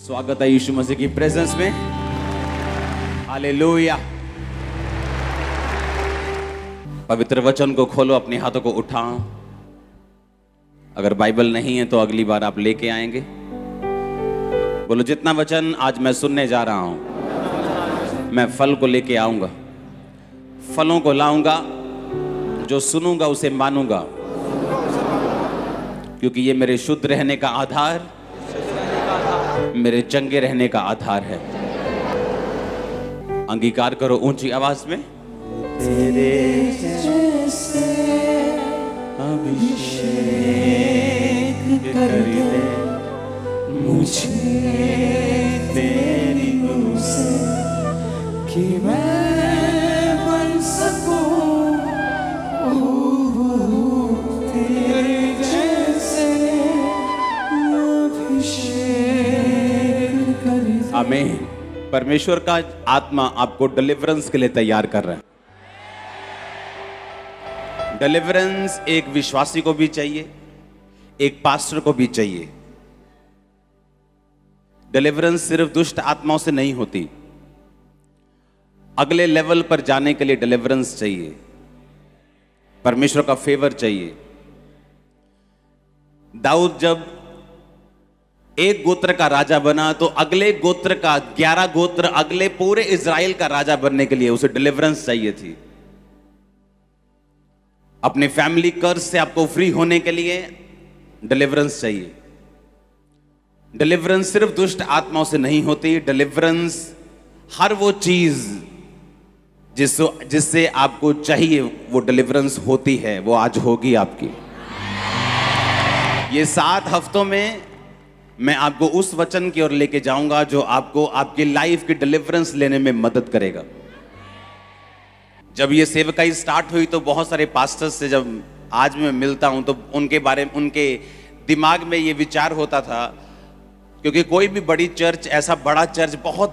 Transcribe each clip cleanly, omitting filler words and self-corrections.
स्वागत है यीशु मसीह की प्रेजेंस में। हालेलुया। पवित्र वचन को खोलो, अपने हाथों को उठाओ। अगर बाइबल नहीं है तो अगली बार आप लेके आएंगे। बोलो, जितना वचन आज मैं सुनने जा रहा हूं, मैं फल को लेके आऊंगा, फलों को लाऊंगा। जो सुनूंगा उसे मानूंगा, क्योंकि ये मेरे शुद्ध रहने का आधार, मेरे चंगे रहने का आधार है। अंगीकार करो ऊंची आवाज में। तेरे जैसे अभिषेक कर दे मुझे तेरी नूर से, कि मैं बन सकूं तेरे जैसे अभिषेक कर दे। आमीन। परमेश्वर का आत्मा आपको डिलीवरेंस के लिए तैयार कर रहा है। डिलीवरेंस एक विश्वासी को भी चाहिए, एक पास्टर को भी चाहिए। डिलीवरेंस सिर्फ दुष्ट आत्माओं से नहीं होती, अगले लेवल पर जाने के लिए डिलीवरेंस चाहिए, परमेश्वर का फेवर चाहिए। दाऊद जब एक गोत्र का राजा बना तो अगले गोत्र का 11 गोत्र, अगले पूरे इज़राइल का राजा बनने के लिए उसे डिलीवरेंस चाहिए थी। अपने फैमिली कर्ज से आपको फ्री होने के लिए डिलीवरेंस चाहिए। डिलीवरेंस सिर्फ दुष्ट आत्माओं से नहीं होती। डिलीवरेंस हर वो चीज जिससे आपको चाहिए वो डिलीवरेंस होती है, वो आज होगी आपकी। ये 7 हफ्तों में मैं आपको उस वचन की ओर लेके जाऊंगा जो आपको आपकी लाइफ की डिलीवरेंस लेने में मदद करेगा। जब ये सेवकाई स्टार्ट हुई तो बहुत सारे पास्टर्स से जब आज मैं मिलता हूं तो उनके बारे में, उनके दिमाग में ये विचार होता था, क्योंकि कोई भी बड़ी चर्च, ऐसा बड़ा चर्च, बहुत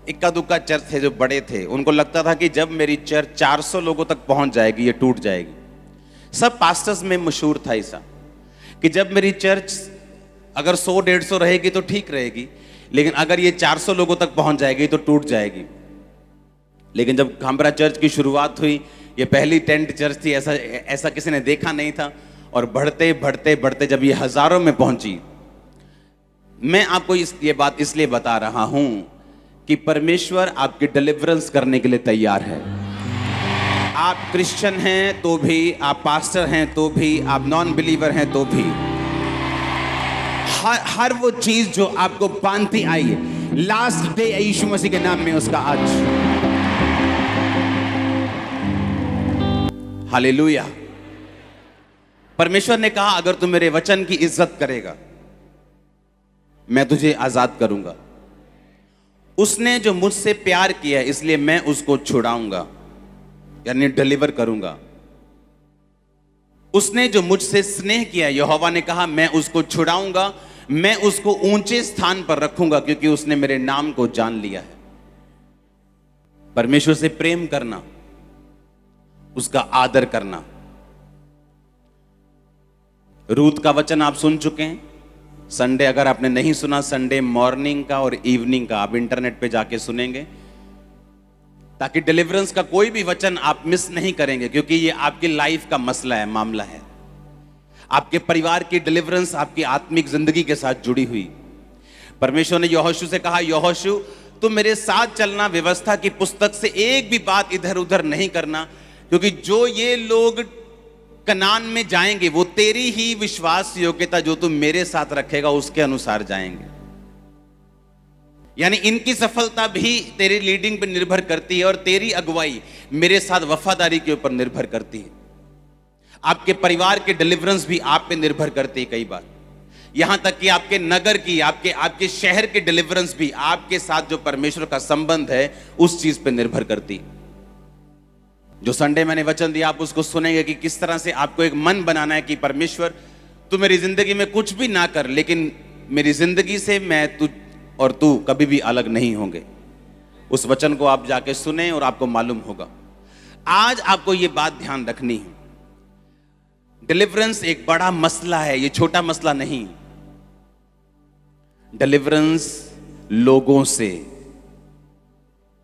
इक्का दुक्का चर्च थे जो बड़े थे, उनको लगता था कि जब मेरी चर्च 400 लोगों तक पहुंच जाएगी ये टूट जाएगी। सब पास्टर्स में मशहूर था ऐसा कि जब मेरी चर्च अगर 100-150 रहेगी तो ठीक रहेगी, लेकिन अगर ये 400 लोगों तक पहुंच जाएगी तो टूट जाएगी। लेकिन जब खामरा चर्च की शुरुआत हुई, ये पहली टेंट चर्च थी, ऐसा किसी ने देखा नहीं था, और बढ़ते बढ़ते बढ़ते जब ये हजारों में पहुंची। मैं आपको ये बात इसलिए बता रहा हूं कि परमेश्वर आपकी डिलीवरेंस करने के लिए तैयार है। आप क्रिश्चियन हैं तो भी, आप पास्टर हैं तो भी, आप नॉन बिलीवर हैं तो भी, हर वो चीज जो आपको बांधती आई है, लास्ट डे यीशु मसीह के नाम में उसका आज। हालेलुया। परमेश्वर ने कहा, अगर तू मेरे वचन की इज्जत करेगा मैं तुझे आजाद करूंगा। उसने जो मुझसे प्यार किया इसलिए मैं उसको छुड़ाऊंगा, यानी डिलीवर करूंगा। उसने जो मुझसे स्नेह किया, यहोवा ने कहा, मैं उसको छुड़ाऊंगा, मैं उसको ऊंचे स्थान पर रखूंगा, क्योंकि उसने मेरे नाम को जान लिया है। परमेश्वर से प्रेम करना, उसका आदर करना। रूत का वचन आप सुन चुके हैं। संडे अगर आपने नहीं सुना, संडे मॉर्निंग का और इवनिंग का आप इंटरनेट पे जाके सुनेंगे, ताकि डिलीवरेंस का कोई भी वचन आप मिस नहीं करेंगे, क्योंकि ये आपकी लाइफ का मसला है, मामला है। आपके परिवार की डिलीवरेंस आपकी आत्मिक जिंदगी के साथ जुड़ी हुई। परमेश्वर ने यहोशू से कहा, यहोशू तुम मेरे साथ चलना, व्यवस्था की पुस्तक से एक भी बात इधर उधर नहीं करना, क्योंकि जो ये लोग कनान में जाएंगे वो तेरी ही विश्वास योग्यता जो तुम मेरे साथ रखेगा उसके अनुसार जाएंगे। यानी इनकी सफलता भी तेरी लीडिंग पर निर्भर करती है, और तेरी अगुवाई मेरे साथ वफादारी के ऊपर निर्भर करती है। आपके परिवार के डिलीवरेंस भी आप पे निर्भर करती है कई बार, यहां तक कि आपके नगर की, आपके शहर के डिलीवरेंस भी आपके साथ जो परमेश्वर का संबंध है उस चीज पे निर्भर करती है। जो संडे मैंने वचन दिया आप उसको सुनेंगे कि किस तरह से आपको एक मन बनाना है कि परमेश्वर तू मेरी जिंदगी में कुछ भी ना कर, लेकिन मेरी जिंदगी से मैं तू और तू कभी भी अलग नहीं होंगे। उस वचन को आप जाके सुने और आपको मालूम होगा। आज आपको ये बात ध्यान रखनी है, डिलीवरेंस एक बड़ा मसला है, ये छोटा मसला नहीं। डिलीवरेंस लोगों से,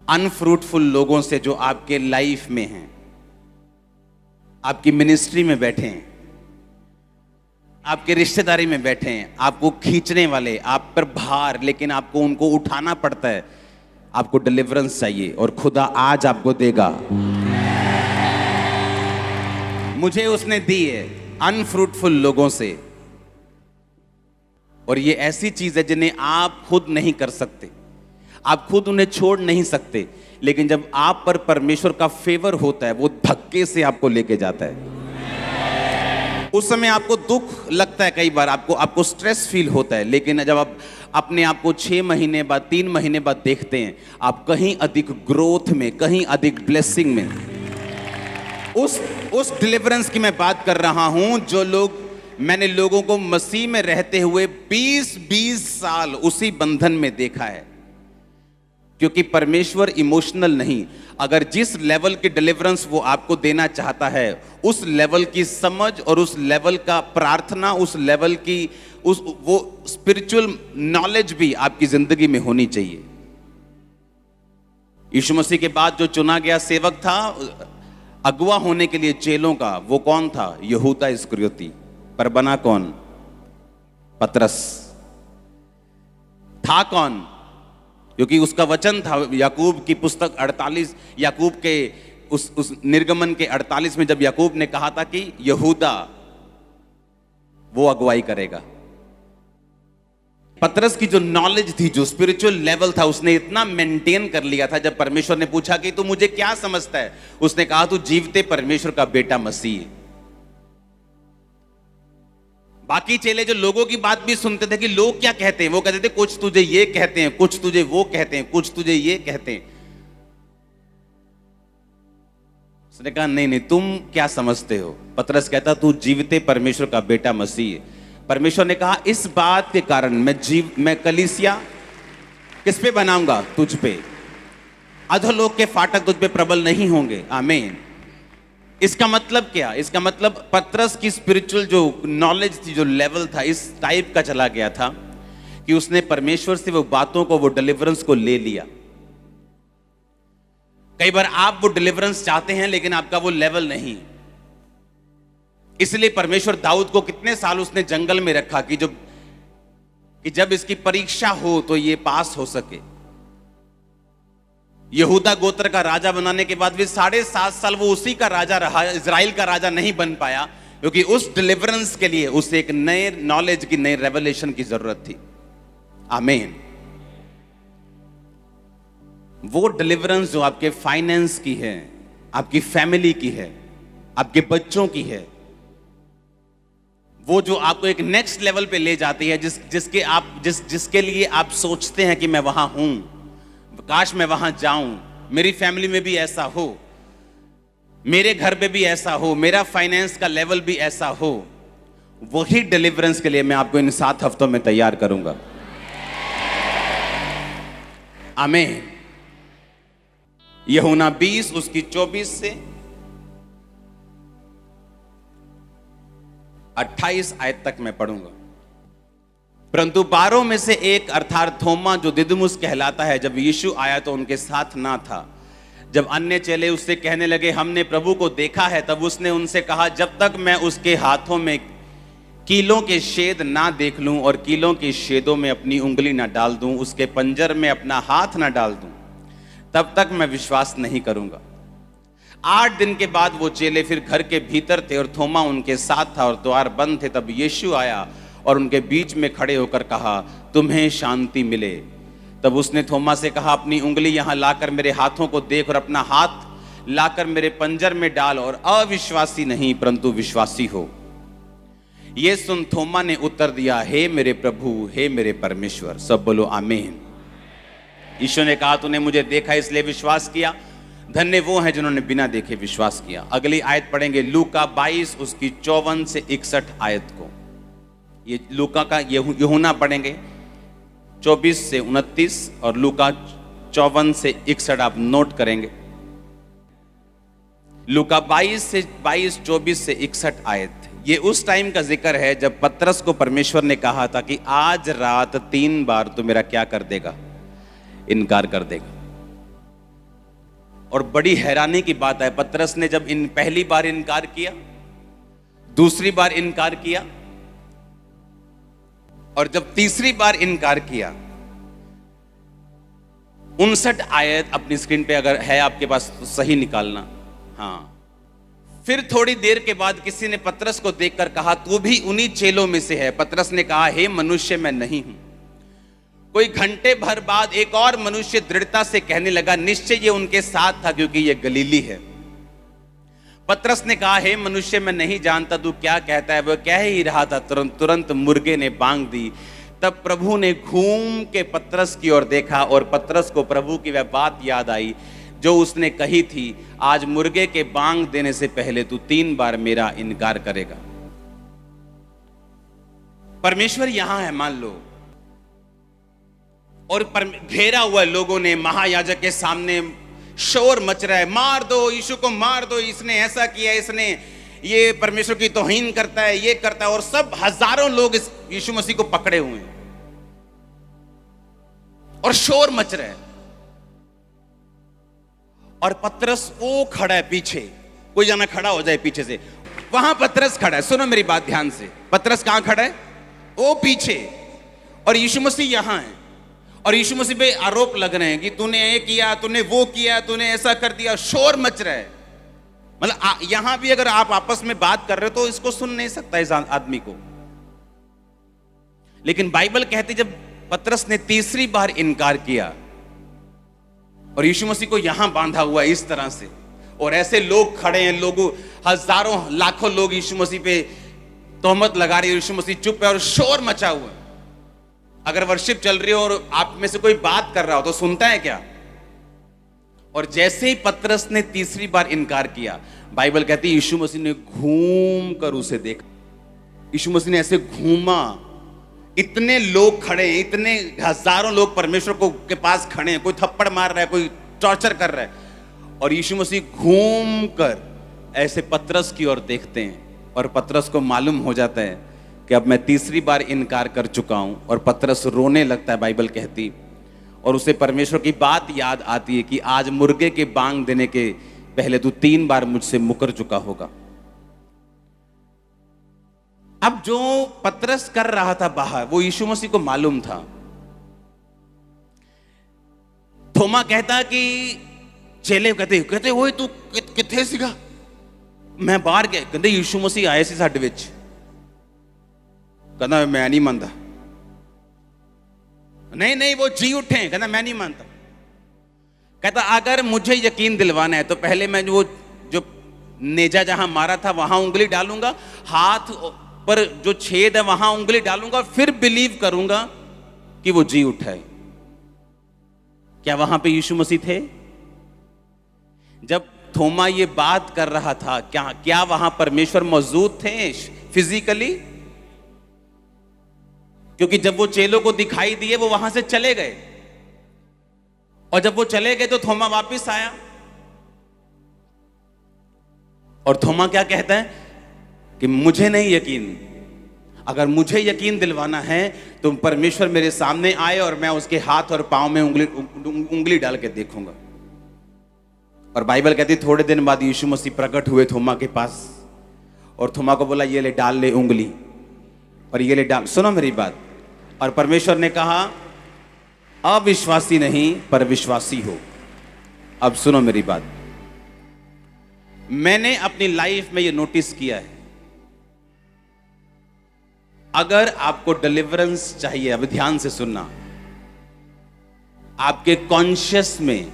अनफ्रूटफुल लोगों से जो आपके लाइफ में हैं, आपकी मिनिस्ट्री में बैठे हैं, आपके रिश्तेदारी में बैठे हैं, आपको खींचने वाले, आप पर भार, लेकिन आपको उनको उठाना पड़ता है। आपको डिलीवरेंस चाहिए और खुदा आज आपको देगा। मुझे उसने दी है अनफ्रूटफुल लोगों से, और ये ऐसी चीज है जिन्हें आप खुद नहीं कर सकते, आप खुद उन्हें छोड़ नहीं सकते, लेकिन जब आप पर परमेश्वर का फेवर होता है वो धक्के से आपको लेके जाता है। उस समय आपको दुख लगता है, कई बार आपको स्ट्रेस फील होता है, लेकिन जब आप अपने आप को 6 महीने बाद, 3 महीने बाद देखते हैं, आप कहीं अधिक ग्रोथ में, कहीं अधिक ब्लेसिंग में। उस डिलीवरेंस की मैं बात कर रहा हूं जो लोग, मैंने लोगों को मसीह में रहते हुए 20-20 साल उसी बंधन में देखा है, क्योंकि परमेश्वर इमोशनल नहीं। अगर जिस लेवल की डिलीवरेंस वो आपको देना चाहता है, उस लेवल की समझ और उस लेवल का प्रार्थना, उस लेवल की वो स्पिरिचुअल नॉलेज भी आपकी जिंदगी में होनी चाहिए। यीशु मसीह के बाद जो चुना गया सेवक था अगुवा होने के लिए चेलों का, वो कौन था? यहूदा इस्करियोती। पर बना कौन? पतरस। था कौन? क्योंकि उसका वचन था, याकूब की पुस्तक 48, याकूब के उस निर्गमन के 48 में, जब याकूब ने कहा था कि यहूदा वो अगुवाई करेगा। पतरस की जो नॉलेज थी, जो स्पिरिचुअल लेवल था, उसने इतना मेंटेन कर लिया था। जब परमेश्वर ने पूछा कि तू मुझे क्या समझता है, उसने कहा तू जीवते परमेश्वर का बेटा मसीह है। बाकी चेले जो लोगों की बात भी सुनते थे कि लोग क्या कहते हैं, वो कहते थे कुछ तुझे ये कहते हैं, कुछ तुझे वो कहते हैं, कुछ तुझे ये कहते हैं। उसने कहा नहीं नहीं, तुम क्या समझते हो? पतरस कहता तू जीवते परमेश्वर का बेटा मसीह है। परमेश्वर ने कहा इस बात के कारण मैं कलीसिया किस पे बनाऊंगा? तुझ पे। अधोलोक के फाटक तुझ पे प्रबल नहीं होंगे। आमीन। इसका मतलब क्या? इसका मतलब पतरस की स्पिरिचुअल जो नॉलेज थी, जो लेवल था, इस टाइप का चला गया था कि उसने परमेश्वर से वो बातों को, वो डिलीवरेंस को ले लिया। कई बार आप वो डिलीवरेंस चाहते हैं लेकिन आपका वो लेवल नहीं। इसलिए परमेश्वर दाऊद को कितने साल उसने जंगल में रखा कि जब इसकी परीक्षा हो तो ये पास हो सके। यहूदा गोत्र का राजा बनाने के बाद भी 7.5 साल वो उसी का राजा रहा, इजराइल का राजा नहीं बन पाया, क्योंकि उस डिलीवरेंस के लिए उसे एक नए नॉलेज की, नई रेवलेशन की जरूरत थी। आमीन। वो डिलीवरेंस जो आपके फाइनेंस की है, आपकी फैमिली की है, आपके बच्चों की है, वो जो आपको एक नेक्स्ट लेवल पे ले जाती है, जिसके लिए आप सोचते हैं कि मैं वहां हूं, काश मैं वहां जाऊं, मेरी फैमिली में भी ऐसा हो, मेरे घर पे भी ऐसा हो, मेरा फाइनेंस का लेवल भी ऐसा हो। वही डिलीवरेंस के लिए मैं आपको इन 7 हफ्तों में तैयार करूंगा। आमीन। यूहन्ना 20 उसकी 24 से 28 आयत तक मैं पढ़ूंगा। परंतु 12 में से एक अर्थात थोमा, जो दिदुमुस कहलाता है, जब यीशु आया तो उनके साथ ना था। जब अन्य चेले उससे कहने लगे हमने प्रभु को देखा है, तब उसने उनसे कहा जब तक मैं उसके हाथों में कीलों के छेद ना देख लूं और कीलों के छेदों में अपनी उंगली ना डाल दूं, उसके पंजर में अपना हाथ ना डाल दूं, तब तक मैं विश्वास नहीं करूंगा। 8 दिन के बाद वो चेले फिर घर के भीतर थे और थोमा उनके साथ था और द्वार बंद थे। तब यीशु आया और उनके बीच में खड़े होकर कहा तुम्हें शांति मिले। तब उसने थोमा से कहा अपनी उंगली यहां लाकर मेरे हाथों को देख और अपना हाथ लाकर मेरे पंजर में डाल और अविश्वासी नहीं परंतु विश्वासी हो। ये सुन थोमा ने उत्तर दिया हे मेरे प्रभु, हे मेरे परमेश्वर। सब बोलो आमीन। यीशु ने कहा तूने मुझे देखा इसलिए विश्वास किया, धन्य वो हैं जिन्होंने बिना देखे विश्वास किया। अगली आयत पढ़ेंगे लूका 22 उसकी 54 से 61 आयत को। ये लूका का यूहन्ना पढ़ेंगे 24 से 29 और लूका 54 से 61 आप नोट करेंगे। लूका 22 से 24 से 61 आयत। ये उस टाइम का जिक्र है जब पतरस को परमेश्वर ने कहा था कि आज रात 3 बार तू मेरा क्या कर देगा? इनकार कर देगा। और बड़ी हैरानी की बात है, पतरस ने जब पहली बार इनकार किया, दूसरी बार इनकार किया, और जब तीसरी बार इनकार किया, 59 आयत अपनी स्क्रीन पे अगर है आपके पास तो सही निकालना। हाँ, फिर थोड़ी देर के बाद किसी ने पतरस को देखकर कहा, तू भी उन्हीं चेलों में से है। पतरस ने कहा, हे मनुष्य, मैं नहीं हूं। कोई घंटे भर बाद एक और मनुष्य दृढ़ता से कहने लगा, निश्चय ये उनके साथ था, क्योंकि ये गलीली है। पतरस ने कहा, हे मनुष्य, मैं नहीं जानता तू क्या कहता है। वह कह ही रहा था, तुरंत मुर्गे ने बांग दी। तब प्रभु ने घूम के पतरस की ओर देखा, और पतरस को प्रभु की वह बात याद आई जो उसने कही थी, आज मुर्गे के बांग देने से पहले तू 3 बार मेरा इनकार करेगा। परमेश्वर यहां है मान लो, और घेरा हुआ लोगों ने, महायाजक के सामने शोर मच रहा है, मार दो यीशु को, मार दो, इसने ऐसा किया, इसने ये परमेश्वर की तौहीन करता है, ये करता है। और सब हजारों लोग इस यीशु मसीह को पकड़े हुए हैं और शोर मच रहा है। और पतरस वो खड़ा है पीछे, कोई जाना खड़ा हो जाए पीछे से, वहां पतरस खड़ा है। सुनो मेरी बात ध्यान से, पतरस कहां खड़ा है? वो पीछे, और यीशु मसीह यहां है। और यीशु मसीह पे आरोप लग रहे हैं कि तूने ये किया, तूने वो किया, तूने ऐसा कर दिया। शोर मच रहा है। मतलब यहां भी अगर आप आपस में बात कर रहे हो तो इसको सुन नहीं सकता इस आदमी को। लेकिन बाइबल कहती जब पतरस ने तीसरी बार इनकार किया और यीशु मसीह को यहां बांधा हुआ इस तरह से, और ऐसे लोग खड़े हैं, लोगों हजारों लाखों लोग यीशु मसीह पे तोहमत लगा रहे हैं, यीशु मसीह चुप है और शोर मचा हुआ है। अगर वर्शिप चल रही हो और आप में से कोई बात कर रहा हो तो सुनता है क्या? और जैसे ही पतरस ने तीसरी बार इनकार किया, बाइबल कहती है यीशु मसीह ने घूम कर उसे देखा। यीशु मसीह ने ऐसे घूमा, इतने लोग खड़े हैं, इतने हजारों लोग परमेश्वर को के पास खड़े हैं, कोई थप्पड़ मार रहा है, कोई टॉर्चर कर रहा है, और यीशु मसीह घूम कर ऐसे पतरस की ओर देखते हैं। और पतरस को मालूम हो जाता है कि अब मैं तीसरी बार इनकार कर चुका हूं, और पतरस रोने लगता है, बाइबल कहती। और उसे परमेश्वर की बात याद आती है कि आज मुर्गे के बांग देने के पहले तू 3 बार मुझसे मुकर चुका होगा। अब जो पतरस कर रहा था बाहर, वो यीशु मसीह को मालूम था। थोमा कहता कि चेले कहते ओए तू किथे सीगा? मैं बाहर गया। कहते यीशु मसीह आए सी साडे विच। कहता मैं नहीं मानता। नहीं वो जी उठे। कहता मैं नहीं मानता। कहता अगर मुझे यकीन दिलवाना है तो पहले मैं जो नेजा जहां मारा था वहां उंगली डालूंगा, हाथ पर जो छेद है वहां उंगली डालूंगा, फिर बिलीव करूंगा कि वो जी उठा है। क्या वहां पे यीशु मसीह थे? जब थोमा ये बात कर रहा था, क्या वहां परमेश्वर मौजूद थे फिजिकली? क्योंकि जब वो चेलों को दिखाई दिए वो वहां से चले गए, और जब वो चले गए तो थोमा वापस आया। और थोमा क्या कहता है कि मुझे नहीं यकीन, अगर मुझे यकीन दिलवाना है तो परमेश्वर मेरे सामने आए और मैं उसके हाथ और पांव में उंगली डाल के देखूंगा। और बाइबल कहती थोड़े दिन बाद यीशु मसीह प्रकट हुए थोमा के पास, और थोमा को बोला ये ले डाल ले उंगली, और ये ले डाल। सुनो मेरी बात। और परमेश्वर ने कहा अविश्वासी नहीं पर विश्वासी हो। अब सुनो मेरी बात। मैंने अपनी लाइफ में ये नोटिस किया है, अगर आपको डिलीवरेंस चाहिए, अब ध्यान से सुनना, आपके कॉन्शियस में,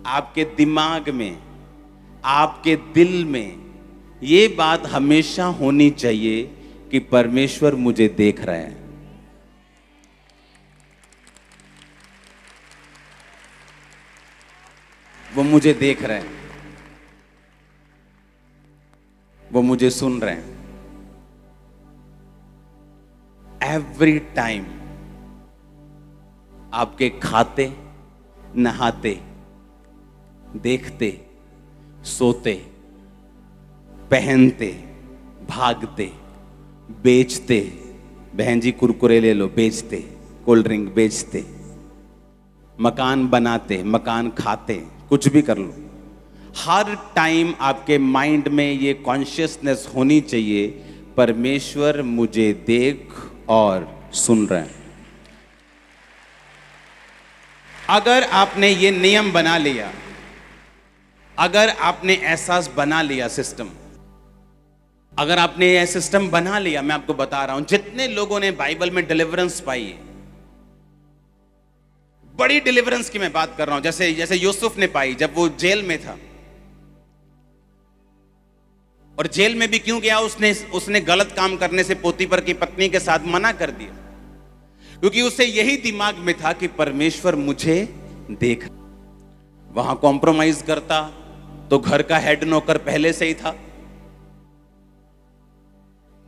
आपके दिमाग में, आपके दिल में ये बात हमेशा होनी चाहिए कि परमेश्वर मुझे देख रहा है। वो मुझे देख रहे हैं, वो मुझे सुन रहे हैं। एवरी टाइम आपके खाते, नहाते, देखते, सोते, पहनते, भागते, बेचते, बहन जी कुरकुरे ले लो, बेचते, कोल्ड ड्रिंक बेचते, मकान बनाते, मकान खाते, कुछ भी कर लो, हर टाइम आपके माइंड में ये कॉन्शियसनेस होनी चाहिए, परमेश्वर मुझे देख और सुन रहे हैं। अगर आपने ये नियम बना लिया, अगर आपने एहसास बना लिया, सिस्टम, अगर आपने यह सिस्टम बना लिया, मैं आपको बता रहा हूं, जितने लोगों ने बाइबल में डिलीवरेंस पाई है, बड़ी डिलीवरेंस की मैं बात कर रहा हूं, जैसे यूसुफ ने पाई जब वो जेल में था। और जेल में भी क्यों गया? उसने गलत काम करने से पोतीफर की पत्नी के साथ मना कर दिया, क्योंकि उसे यही दिमाग में था कि परमेश्वर मुझे देख। वहां कॉम्प्रोमाइज करता तो घर का हेड नौकर पहले से ही था,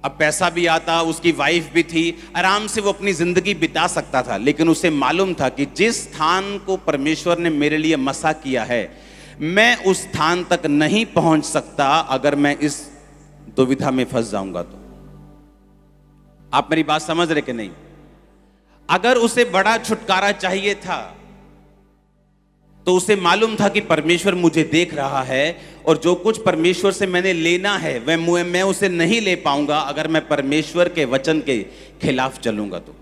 अब पैसा भी आता, उसकी वाइफ भी थी, आराम से वो अपनी जिंदगी बिता सकता था। लेकिन उसे मालूम था कि जिस स्थान को परमेश्वर ने मेरे लिए मसा किया है, मैं उस स्थान तक नहीं पहुंच सकता अगर मैं इस दुविधा में फंस जाऊंगा तो। आप मेरी बात समझ रहे कि नहीं? अगर उसे बड़ा छुटकारा चाहिए था तो उसे मालूम था कि परमेश्वर मुझे देख रहा है, और जो कुछ परमेश्वर से मैंने लेना है वह मैं उसे नहीं ले पाऊंगा अगर मैं परमेश्वर के वचन के खिलाफ चलूंगा तो।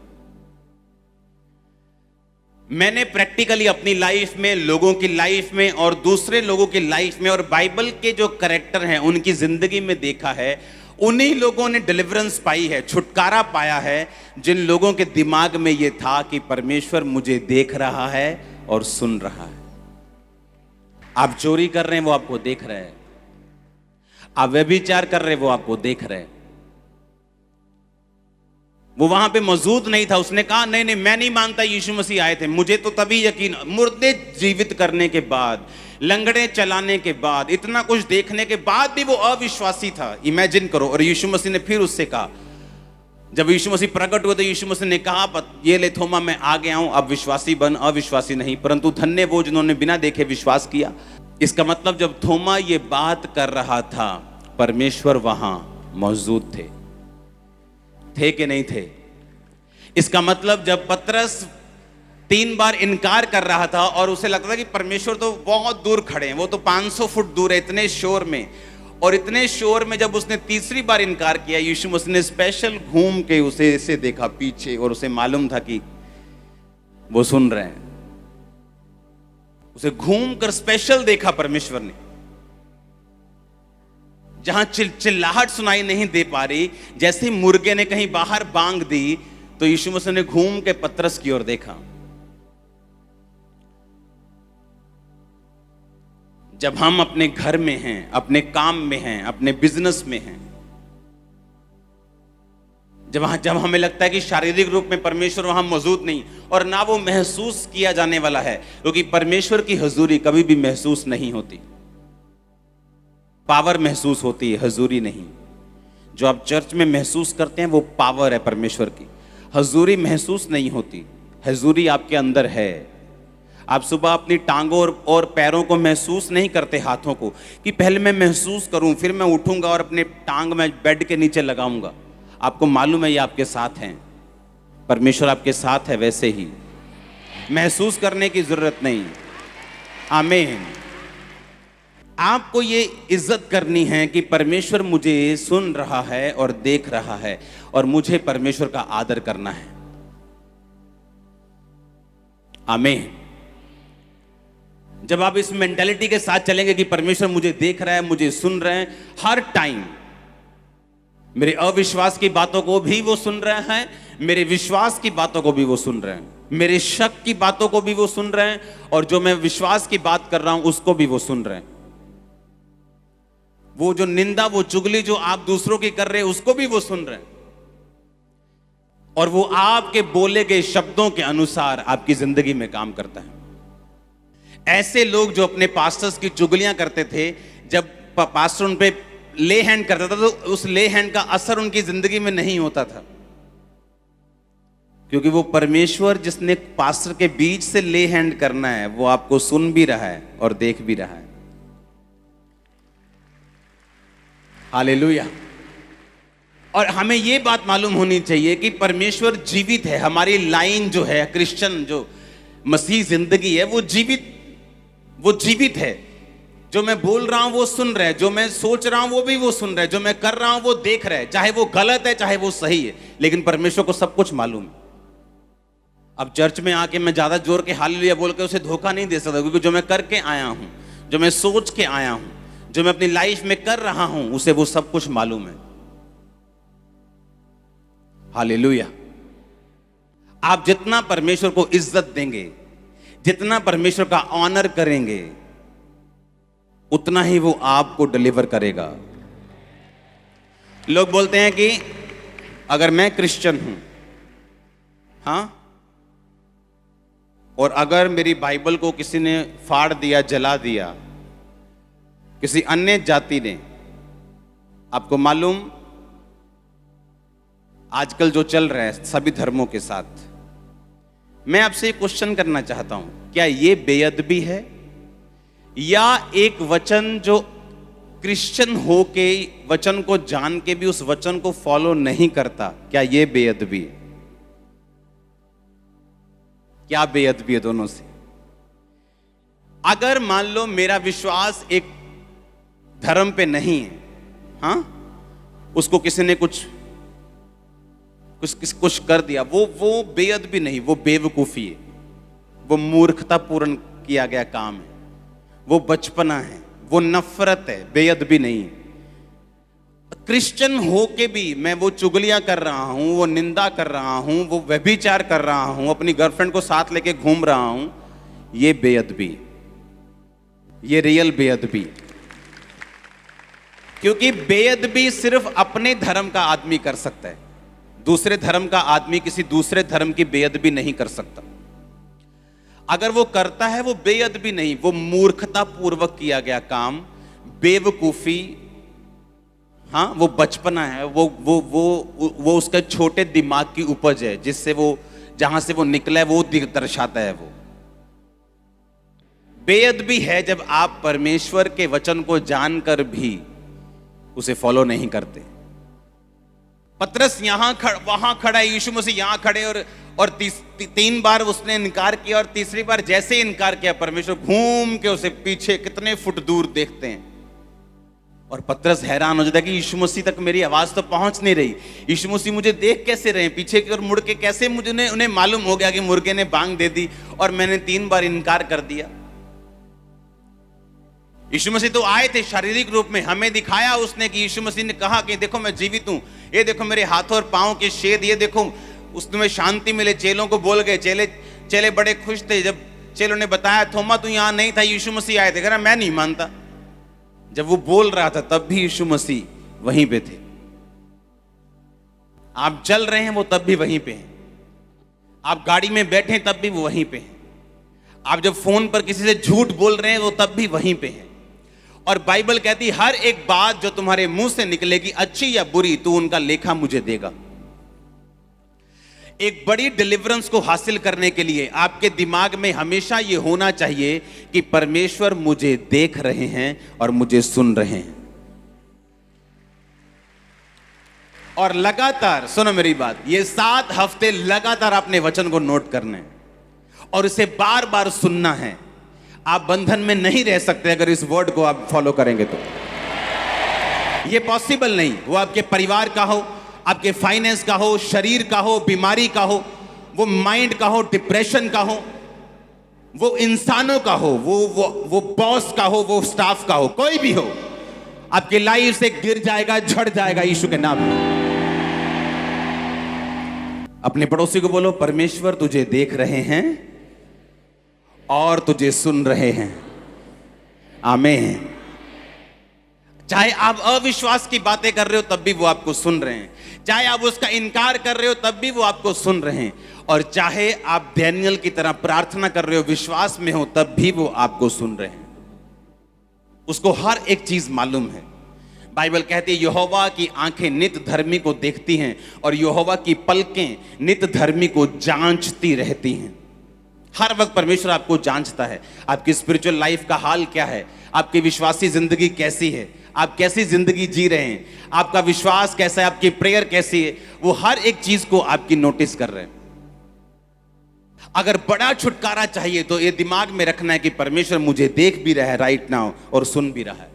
मैंने प्रैक्टिकली अपनी लाइफ में, लोगों की लाइफ में और दूसरे लोगों की लाइफ में, और बाइबल के जो कैरेक्टर हैं उनकी जिंदगी में देखा है, उन्हीं लोगों ने डिलीवरेंस पाई है, छुटकारा पाया है, जिन लोगों के दिमाग में यह था कि परमेश्वर मुझे देख रहा है और सुन रहा है। आप चोरी कर रहे हैं, वो आपको देख रहे हैं। आप व्यभिचार कर रहे हैं, वो आपको देख रहे हैं। वो वहां पे मौजूद नहीं था, उसने कहा नहीं नहीं, मैं नहीं मानता यीशु मसीह आए थे। मुझे तो तभी यकीन, मुर्दे जीवित करने के बाद, लंगड़े चलाने के बाद, इतना कुछ देखने के बाद भी वो अविश्वासी था। इमेजिन करो। और यीशु मसीह ने फिर उससे कहा, जब यीशु मसीह प्रकट हुए तो यीशु मसीह ने कहा, ये ले थोमा, मैं आ गया हूं, अब विश्वासी बन, अविश्वासी नहीं। परंतु धन्य वो जिन्होंने बिना देखे विश्वास किया। इसका मतलब जब थोमा ये बात कर रहा था, परमेश्वर वहां मौजूद थे कि नहीं थे? इसका मतलब जब पतरस 3 बार इनकार कर रहा था और उसे लगता था कि परमेश्वर तो बहुत दूर खड़े हैं, वो तो 500 फुट दूर है, इतने शोर में, और इतने शोर में जब उसने तीसरी बार इनकार किया, यीशु मसीह ने स्पेशल घूम के उसे ऐसे देखा पीछे, और उसे मालूम था कि वो सुन रहे हैं। उसे घूम कर स्पेशल देखा परमेश्वर ने, जहां चिल्लाहट सुनाई नहीं दे पा रही, जैसे मुर्गे ने कहीं बाहर बांग दी, तो यीशु मसीह ने घूम के पतरस की ओर देखा। जब हम अपने घर में हैं, अपने काम में हैं, अपने बिजनेस में हैं, जब हमें लगता है कि शारीरिक रूप में परमेश्वर वहां मौजूद नहीं, और ना वो महसूस किया जाने वाला है, क्योंकि परमेश्वर की हुजूरी कभी भी महसूस नहीं होती। पावर महसूस होती है, हुजूरी नहीं। जो आप चर्च में महसूस करते हैं वो पावर है परमेश्वर की। हुजूरी महसूस नहीं होती, हुजूरी आपके अंदर है। आप सुबह अपनी टांगों और पैरों को महसूस नहीं करते, हाथों को, कि पहले मैं महसूस करूं, फिर मैं उठूंगा और अपने टांग में बेड के नीचे लगाऊंगा। आपको मालूम है ये आपके साथ हैं, परमेश्वर आपके साथ है। वैसे ही महसूस करने की जरूरत नहीं। आमीन। आपको ये इज्जत करनी है कि परमेश्वर मुझे सुन रहा है और देख रहा है, और मुझे परमेश्वर का आदर करना है। आमीन। जब आप इस मेंटालिटी के साथ चलेंगे कि परमेश्वर मुझे देख रहा है, मुझे सुन रहे हैं, हर टाइम मेरे अविश्वास की बातों को भी वो सुन रहे हैं, मेरे विश्वास की बातों को भी वो सुन रहे हैं, मेरे शक की बातों को भी वो सुन रहे हैं, और जो मैं विश्वास की बात कर रहा हूं उसको भी वो सुन रहे हैं। वो जो निंदा, वो चुगली जो आप दूसरों की कर रहे हैं, उसको भी वो सुन रहे हैं, और वो आपके बोले गए शब्दों के अनुसार आपकी जिंदगी में काम करता है। ऐसे लोग जो अपने पास्टर्स की चुगलियां करते थे, जब पास्टर उन पे ले हैंड करता था तो उस ले हैंड का असर उनकी जिंदगी में नहीं होता था, क्योंकि वो परमेश्वर जिसने पास्टर के बीच से ले हैंड करना है, वो आपको सुन भी रहा है और देख भी रहा है। हालेलुया। और हमें ये बात मालूम होनी चाहिए कि परमेश्वर जीवित है। हमारी लाइन जो है क्रिश्चियन, जो मसीह जिंदगी है, वो जीवित है। जो मैं बोल रहा हूं वो सुन रहा है, जो मैं सोच रहा हूं वो भी वो सुन रहा है, जो मैं कर रहा हूं वो देख रहा है, चाहे वो गलत है चाहे वो सही है, लेकिन परमेश्वर को सब कुछ मालूम है। अब चर्च में आके मैं ज्यादा जोर के हालेलुया बोल के उसे धोखा नहीं दे सकता, क्योंकि जो मैं करके आया हूं, जो मैं सोच के आया हूं, जो मैं अपनी लाइफ में कर रहा हूं, उसे वो सब कुछ मालूम है। हालेलुया। आप जितना परमेश्वर को इज्जत देंगे, जितना परमेश्वर का ऑनर करेंगे, उतना ही वो आपको डिलीवर करेगा। लोग बोलते हैं कि अगर मैं क्रिश्चियन हूं, हां, और अगर मेरी बाइबल को किसी ने फाड़ दिया, जला दिया, किसी अन्य जाति ने, आपको मालूम आजकल जो चल रहा है सभी धर्मों के साथ, मैं आपसे एक क्वेश्चन करना चाहता हूं, क्या ये बेअदबी है, या एक वचन जो क्रिश्चियन हो के वचन को जान के भी उस वचन को फॉलो नहीं करता, क्या ये बेअदबी है? क्या बेअदबी है दोनों से? अगर मान लो मेरा विश्वास एक धर्म पे नहीं है, हां, उसको किसी ने कुछ कर दिया, वो बेअदबी नहीं, वो बेवकूफी है, वो मूर्खतापूर्ण किया गया काम है, वो बचपना है, वो नफरत है, बेअदबी नहीं है। क्रिश्चियन हो के भी मैं वो चुगलियां कर रहा हूं, वो निंदा कर रहा हूं, वो व्यभिचार कर रहा हूं, अपनी गर्लफ्रेंड को साथ लेके घूम रहा हूं, ये बेअदबी, ये रियल बेअदबी। क्योंकि बेअदबी सिर्फ अपने धर्म का आदमी कर सकता है, दूसरे धर्म का आदमी किसी दूसरे धर्म की बेअदबी नहीं कर सकता। अगर वो करता है वो बेअदबी नहीं, वो मूर्खता पूर्वक किया गया काम, बेवकूफी, हाँ, वो बचपना है, वो उसका छोटे दिमाग की उपज है, जिससे वो जहां से वो निकला है वो दर्शाता है। वो बेअदबी है जब आप परमेश्वर के वचन को जानकर भी उसे फॉलो नहीं करते। पतरस वहां खड़ा है, यीशु मसीह यहां खड़े, और तीन बार उसने इनकार किया, और तीसरी बार जैसे इनकार किया, परमेश्वर घूम के उसे पीछे कितने फुट दूर देखते हैं, और पतरस हैरान हो जाता है कि यीशु मसीह तक मेरी आवाज तो पहुंच नहीं रही, यीशु मसीह मुझे देख कैसे रहे, पीछे की ओर मुड़ के कैसे मुझे उन्हें मालूम हो गया कि मुर्गे ने बांग दे दी और मैंने 3 बार इनकार कर दिया। यीशु मसीह तो आए थे शारीरिक रूप में, हमें दिखाया उसने कि यीशु मसीह ने कहा कि देखो मैं जीवित हूं, ये देखो मेरे हाथों और पांव के छेद, ये देखो, उसमें शांति मिले। चेलों को बोल गए, चेले बड़े खुश थे जब चेलों ने बताया थोमा तू यहां नहीं था, यीशु मसीह आए थे। कह रहा मैं नहीं मानता। जब वो बोल रहा था तब भी यीशु मसीह वहीं पे थे। आप चल रहे हैं वो तब भी वहीं पे हैं, आप गाड़ी में बैठे तब भी वो वहीं पे हैं, आप जब फोन पर किसी से झूठ बोल रहे हैं वो तब भी वहीं पे हैं। और बाइबल कहती हर एक बात जो तुम्हारे मुंह से निकलेगी, अच्छी या बुरी, तू उनका लेखा मुझे देगा। एक बड़ी डिलीवरेंस को हासिल करने के लिए आपके दिमाग में हमेशा यह होना चाहिए कि परमेश्वर मुझे देख रहे हैं और मुझे सुन रहे हैं। और लगातार सुनो मेरी बात, ये 7 हफ्ते लगातार अपने वचन को नोट करने और इसे बार बार सुनना है। आप बंधन में नहीं रह सकते अगर इस वर्ड को आप फॉलो करेंगे तो। ये पॉसिबल नहीं। वो आपके परिवार का हो, आपके फाइनेंस का हो, शरीर का हो, बीमारी का हो, वो माइंड का हो, डिप्रेशन का हो, वो इंसानों का हो, वो बॉस का हो, वो स्टाफ का हो, कोई भी हो, आपकी लाइफ से गिर जाएगा, झड़ जाएगा यीशु के नाम में। अपने पड़ोसी को बोलो, परमेश्वर तुझे देख रहे हैं और तुझे सुन रहे हैं। आमीन। चाहे आप अविश्वास की बातें कर रहे हो तब भी वो आपको सुन रहे हैं, चाहे आप उसका इनकार कर रहे हो तब भी वो आपको सुन रहे हैं, और चाहे आप डैनियल की तरह प्रार्थना कर रहे हो, विश्वास में हो, तब भी वो आपको सुन रहे हैं। उसको हर एक चीज मालूम है। बाइबल कहती है यहोवा की आंखें नित धर्मी को देखती हैं और यहोवा की पलकें नित धर्मी को जांचती रहती हैं। हर वक्त परमेश्वर आपको जांचता है। आपकी स्पिरिचुअल लाइफ का हाल क्या है, आपकी विश्वासी जिंदगी कैसी है, आप कैसी जिंदगी जी रहे हैं, आपका विश्वास कैसा है, आपकी प्रेयर कैसी है, वो हर एक चीज को आपकी नोटिस कर रहे हैं। अगर बड़ा छुटकारा चाहिए तो ये दिमाग में रखना है कि परमेश्वर मुझे देख भी रहा है राइट नाउ और सुन भी रहा है।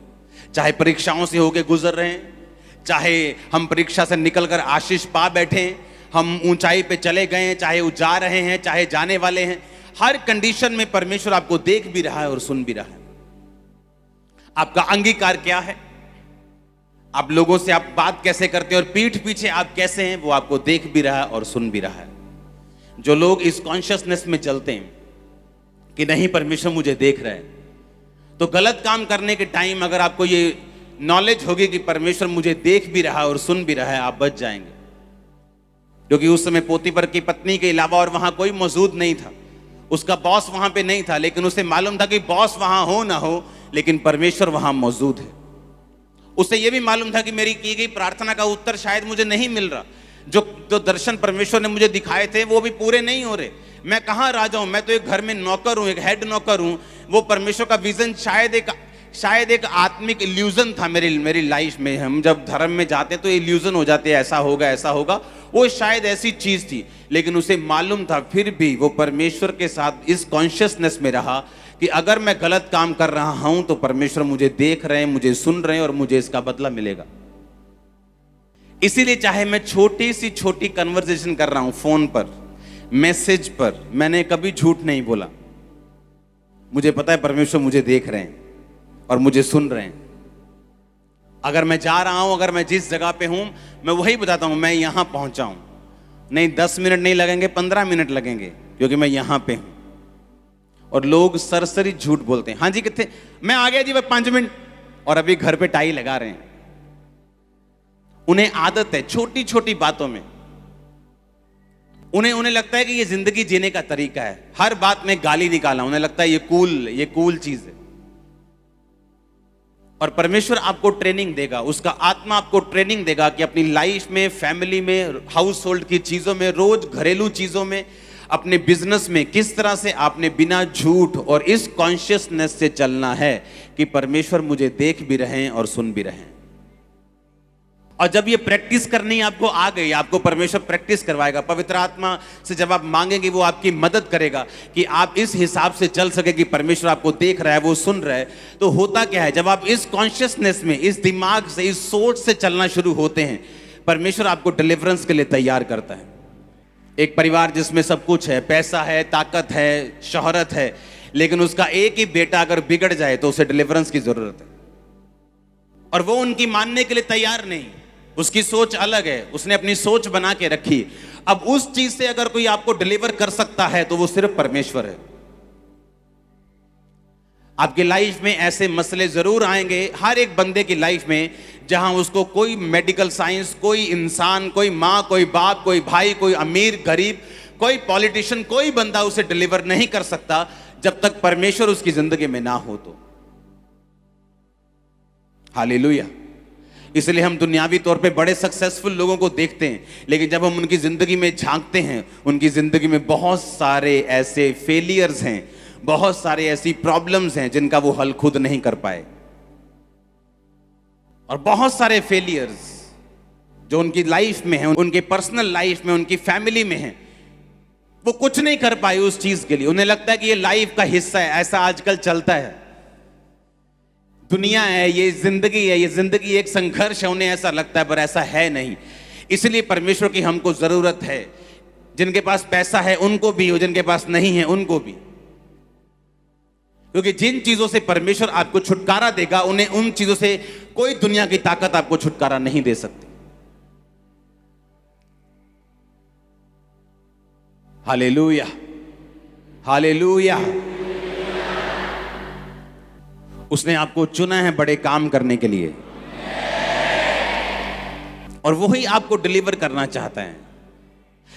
चाहे परीक्षाओं से होके गुजर रहे हैं, चाहे हम परीक्षा से निकलकर आशीष पा बैठे हैं, हम ऊंचाई पे चले गए हैं, चाहे वो जा रहे हैं, चाहे जाने वाले हैं, हर कंडीशन में परमेश्वर आपको देख भी रहा है और सुन भी रहा है। आपका अंगीकार क्या है, आप लोगों से आप बात कैसे करते हैं और पीठ पीछे आप कैसे हैं, वो आपको देख भी रहा है और सुन भी रहा है। जो लोग इस कॉन्शियसनेस में चलते हैं कि नहीं परमेश्वर मुझे देख रहा है, तो गलत काम करने के टाइम अगर आपको ये नॉलेज होगी कि परमेश्वर मुझे देख भी रहा है और सुन भी रहा है, आप बच जाएंगे। क्योंकि उस समय पोतीफर की पत्नी के अलावा और वहां कोई मौजूद नहीं था, उसका बॉस वहां पे नहीं था, लेकिन उसे मालूम था कि बॉस वहां हो ना हो लेकिन परमेश्वर वहां मौजूद है। उसे यह भी मालूम था कि मेरी की गई प्रार्थना का उत्तर शायद मुझे नहीं मिल रहा, जो दर्शन परमेश्वर ने मुझे दिखाए थे वो भी पूरे नहीं हो रहे। मैं कहाँ राजा हूं, मैं तो एक घर में नौकर हूं, एक हेड नौकर हूं। वो परमेश्वर का विजन शायद एक आत्मिक इल्यूजन था मेरी लाइफ में। हम जब धर्म में जाते तो इल्यूजन हो जाते, ऐसा होगा, वो शायद ऐसी चीज थी। लेकिन उसे मालूम था, फिर भी वो परमेश्वर के साथ इस कॉन्शियसनेस में रहा कि अगर मैं गलत काम कर रहा हूं तो परमेश्वर मुझे देख रहे हैं, मुझे सुन रहे हैं और मुझे इसका बदला मिलेगा। इसीलिए चाहे मैं छोटी सी छोटी कन्वर्सेशन कर रहा हूं फोन पर, मैसेज पर, मैंने कभी झूठ नहीं बोला। मुझे पता है परमेश्वर मुझे देख रहे हैं और मुझे सुन रहे हैं। अगर मैं जा रहा हूं, अगर मैं जिस जगह पे हूं, मैं वही बताता हूं, मैं यहां पहुंचा हूं, नहीं 10 मिनट नहीं लगेंगे, 15 मिनट लगेंगे, क्योंकि मैं यहां पे हूं। और लोग सरसरी झूठ बोलते हैं, हाँ जी कितने, मैं आ गया जी 5 मिनट, और अभी घर पे टाई लगा रहे हैं। उन्हें आदत है छोटी छोटी बातों में, उन्हें लगता है कि ये जिंदगी जीने का तरीका है, हर बात में गाली निकालना, उन्हें लगता है ये कूल चीज है। और परमेश्वर आपको ट्रेनिंग देगा, उसका आत्मा आपको ट्रेनिंग देगा कि अपनी लाइफ में, फैमिली में, हाउस होल्ड की चीजों में, रोज घरेलू चीजों में, अपने बिजनेस में किस तरह से आपने बिना झूठ और इस कॉन्शियसनेस से चलना है कि परमेश्वर मुझे देख भी रहे हैं और सुन भी रहे हैं। और जब ये प्रैक्टिस करनी आपको आ गई, आपको परमेश्वर प्रैक्टिस करवाएगा, पवित्र आत्मा से जब आप मांगेंगे वो आपकी मदद करेगा कि आप इस हिसाब से चल सके कि परमेश्वर आपको देख रहा है, वो सुन रहा है। तो होता क्या है, जब आप इस कॉन्शियसनेस में, इस दिमाग से, इस सोच से चलना शुरू होते हैं, परमेश्वर आपको डिलीवरेंस के लिए तैयार करता है। एक परिवार जिसमें सब कुछ है, पैसा है, ताकत है, शोहरत है, लेकिन उसका एक ही बेटा अगर बिगड़ जाए तो उसे डिलीवरेंस की जरूरत है, और वो उनकी मानने के लिए तैयार नहीं। उसकी सोच अलग है, उसने अपनी सोच बना के रखी। अब उस चीज से अगर कोई आपको डिलीवर कर सकता है तो वो सिर्फ परमेश्वर है। आपकी लाइफ में ऐसे मसले जरूर आएंगे, हर एक बंदे की लाइफ में, जहां उसको कोई मेडिकल साइंस, कोई इंसान, कोई मां, कोई बाप, कोई भाई, कोई अमीर गरीब, कोई पॉलिटिशियन, कोई बंदा उसे डिलीवर नहीं कर सकता जब तक परमेश्वर उसकी जिंदगी में ना हो तो। हालेलुया। इसलिए हम दुनियावी तौर पे बड़े सक्सेसफुल लोगों को देखते हैं, लेकिन जब हम उनकी जिंदगी में झांकते हैं, उनकी जिंदगी में बहुत सारे ऐसे फेलियर्स हैं, बहुत सारे ऐसी प्रॉब्लम्स हैं जिनका वो हल खुद नहीं कर पाए, और बहुत सारे फेलियर्स जो उनकी लाइफ में हैं, उनके पर्सनल लाइफ में, उनकी फैमिली में हैं, वो कुछ नहीं कर पाए उस चीज के लिए। उन्हें लगता है कि ये लाइफ का हिस्सा है, ऐसा आजकल चलता है, दुनिया है, ये जिंदगी है, ये जिंदगी एक संघर्ष है, उन्हें ऐसा लगता है, पर ऐसा है नहीं। इसलिए परमेश्वर की हमको जरूरत है। जिनके पास पैसा है उनको भी, और जिनके पास नहीं है उनको भी, क्योंकि जिन चीजों से परमेश्वर आपको छुटकारा देगा, उन्हें उन चीजों से कोई दुनिया की ताकत आपको छुटकारा नहीं दे सकती। Hallelujah, hallelujah. उसने आपको चुना है बड़े काम करने के लिए, और वही आपको डिलीवर करना चाहता है।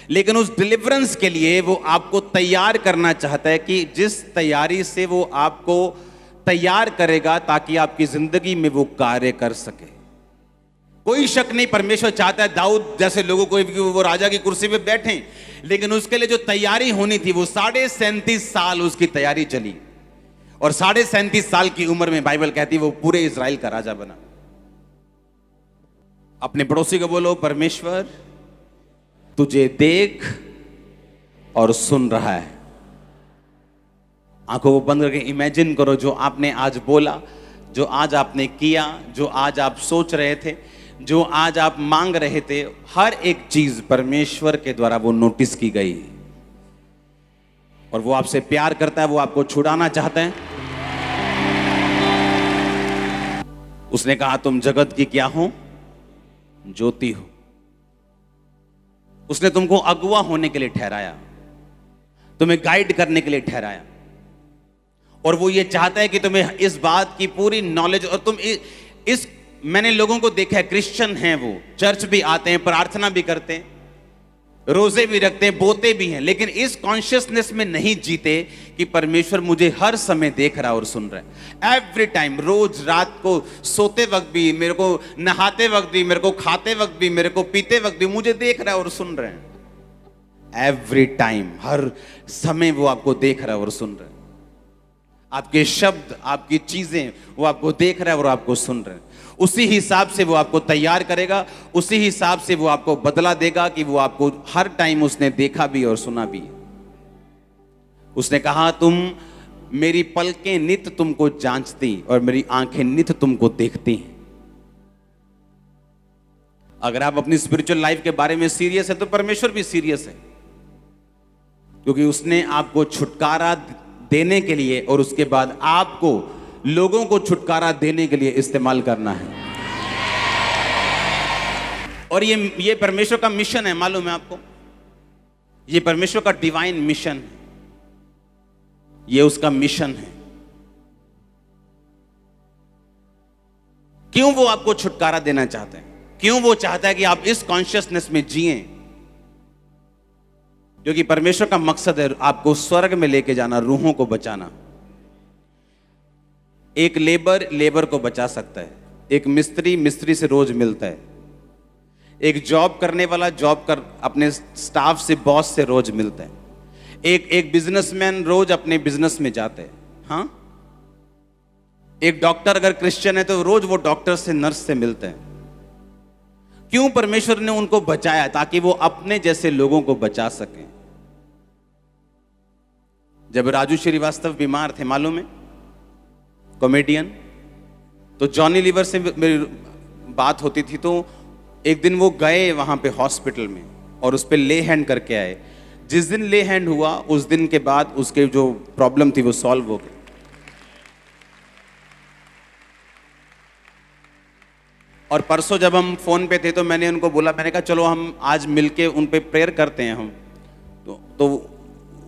लेकिन उस डिलीवरेंस के लिए वो आपको तैयार करना चाहता है, कि जिस तैयारी से वो आपको तैयार करेगा ताकि आपकी जिंदगी में वो कार्य कर सके। कोई शक नहीं, परमेश्वर चाहता है दाऊद जैसे लोगों को वो राजा की कुर्सी पे बैठे, लेकिन उसके लिए जो तैयारी होनी थी वो 37.5 साल उसकी तैयारी चली, और 37.5 साल की उम्र में बाइबल कहती है वो पूरे इज़राइल का राजा बना। अपने पड़ोसी को बोलो, परमेश्वर तुझे देख और सुन रहा है। आंखों को बंद करके इमेजिन करो जो आपने आज बोला, जो आज आपने किया, जो आज आप सोच रहे थे, जो आज आप मांग रहे थे, हर एक चीज परमेश्वर के द्वारा वो नोटिस की गई और वो आपसे प्यार करता है, वो आपको छुड़ाना चाहता है। उसने कहा तुम जगत की क्या हो? ज्योति हो। उसने तुमको अगुवा होने के लिए ठहराया, तुम्हें गाइड करने के लिए ठहराया, और वो ये चाहता है कि तुम्हें इस बात की पूरी नॉलेज, और तुम इस मैंने लोगों को देखा है, क्रिश्चियन हैं, वो चर्च भी आते हैं, प्रार्थना भी करते हैं, रोजे भी रखते हैं, बोते भी हैं, लेकिन इस कॉन्शियसनेस में नहीं जीते कि परमेश्वर मुझे हर समय देख रहा है और सुन रहा है। एवरी टाइम, रोज रात को सोते वक्त भी मेरे को, नहाते वक्त भी मेरे को, खाते वक्त भी मेरे को, पीते वक्त भी मुझे देख रहा है और सुन रहे हैं। एवरी टाइम, हर समय वो आपको देख रहा है और सुन रहा है। आपके शब्द, आपकी चीजें, वो आपको देख रहा है और आपको सुन रहे हैं। उसी हिसाब से वो आपको तैयार करेगा, उसी हिसाब से वो आपको बदला देगा कि वो आपको हर टाइम उसने देखा भी और सुना भी। उसने कहा तुम, मेरी पलकें नित तुमको जांचती और मेरी आंखें नित तुमको देखती हैं। अगर आप अपनी स्पिरिचुअल लाइफ के बारे में सीरियस है तो परमेश्वर भी सीरियस है, क्योंकि उसने आपको छुटकारा देने के लिए और उसके बाद आपको लोगों को छुटकारा देने के लिए इस्तेमाल करना है। और ये परमेश्वर का मिशन है, मालूम है आपको? ये परमेश्वर का डिवाइन मिशन है, ये उसका मिशन है। क्यों वो आपको छुटकारा देना चाहते हैं? क्यों वो चाहता है कि आप इस कॉन्शियसनेस में जिएं? क्योंकि परमेश्वर का मकसद है आपको स्वर्ग में लेके जाना, रूहों को बचाना। एक लेबर को बचा सकता है, एक मिस्त्री से रोज मिलता है, एक जॉब करने वाला अपने स्टाफ से, बॉस से रोज मिलता है, एक बिजनेसमैन रोज अपने बिजनेस में जाता है। हाँ, एक डॉक्टर अगर क्रिश्चियन है तो रोज वो डॉक्टर से, नर्स से मिलते हैं। क्यों परमेश्वर ने उनको बचाया? ताकि वो अपने जैसे लोगों को बचा सकें। जब राजू श्रीवास्तव बीमार थे, मालूम है, कॉमेडियन, तो जॉनी लीवर से मेरी बात होती थी, तो एक दिन वो गए वहां पे हॉस्पिटल में और उस पे ले हैंड करके आए। जिस दिन ले हैंड हुआ उस दिन के बाद उसके जो प्रॉब्लम थी वो सॉल्व हो गई। और परसों जब हम फोन पे थे तो मैंने उनको बोला, मैंने कहा चलो हम आज मिलके उन पे प्रेयर करते हैं हम। तो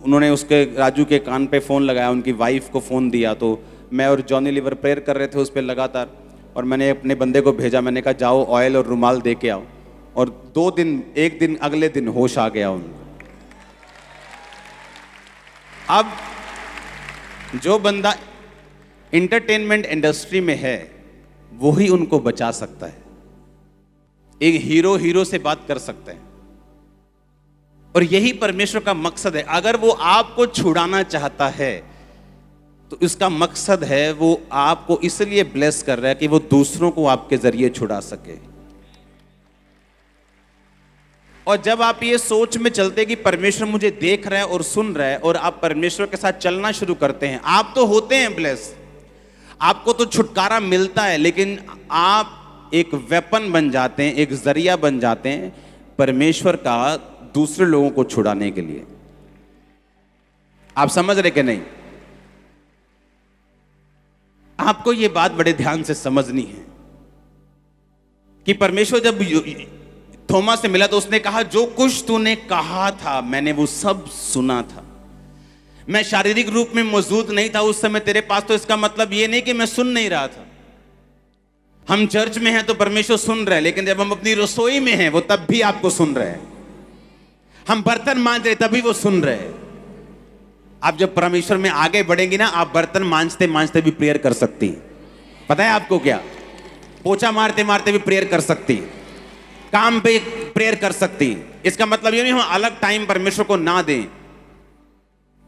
उन्होंने उसके, राजू के कान पे फोन लगाया, उनकी वाइफ को फोन दिया, तो मैं और जॉनी लीवर प्रेयर कर रहे थे उस पर लगातार। और मैंने अपने बंदे को भेजा, मैंने कहा जाओ ऑयल और रुमाल दे के आओ। और 2 दिन, एक दिन अगले दिन होश आ गया उनको। अब जो बंदा इंटरटेनमेंट इंडस्ट्री में है वही उनको बचा सकता है। एक हीरो से बात कर सकते हैं, और यही परमेश्वर का मकसद है। अगर वो आपको छुड़ाना चाहता है तो इसका मकसद है वो आपको इसलिए ब्लेस कर रहा है कि वो दूसरों को आपके जरिए छुड़ा सके। और जब आप ये सोच में चलते कि परमेश्वर मुझे देख रहा है और सुन रहा है, और आप परमेश्वर के साथ चलना शुरू करते हैं, आप तो होते हैं ब्लेस, आपको तो छुटकारा मिलता है, लेकिन आप एक वेपन बन जाते हैं, एक जरिया बन जाते हैं परमेश्वर का दूसरे लोगों को छुड़ाने के लिए। आप समझ रहे कि नहीं? आपको यह बात बड़े ध्यान से समझनी है कि परमेश्वर जब थोमा से मिला तो उसने कहा, जो कुछ तूने कहा था मैंने वो सब सुना था। मैं शारीरिक रूप में मौजूद नहीं था उस समय तेरे पास, तो इसका मतलब ये नहीं कि मैं सुन नहीं रहा था। हम चर्च में हैं तो परमेश्वर सुन रहे हैं, लेकिन जब हम अपनी रसोई में हैं वो तब भी आपको सुन रहे हैं। हम बर्तन मांज रहे तभी वो सुन रहे हैं। आप जब परमेश्वर में आगे बढ़ेंगी ना, आप बर्तन मांजते मांजते भी प्रेयर कर सकती हैं। पता है आपको क्या? पोछा मारते मारते भी प्रेयर कर सकती हैं, काम पे प्रेयर कर सकती हैं। इसका मतलब ये नहीं हम अलग टाइम परमेश्वर को ना दें,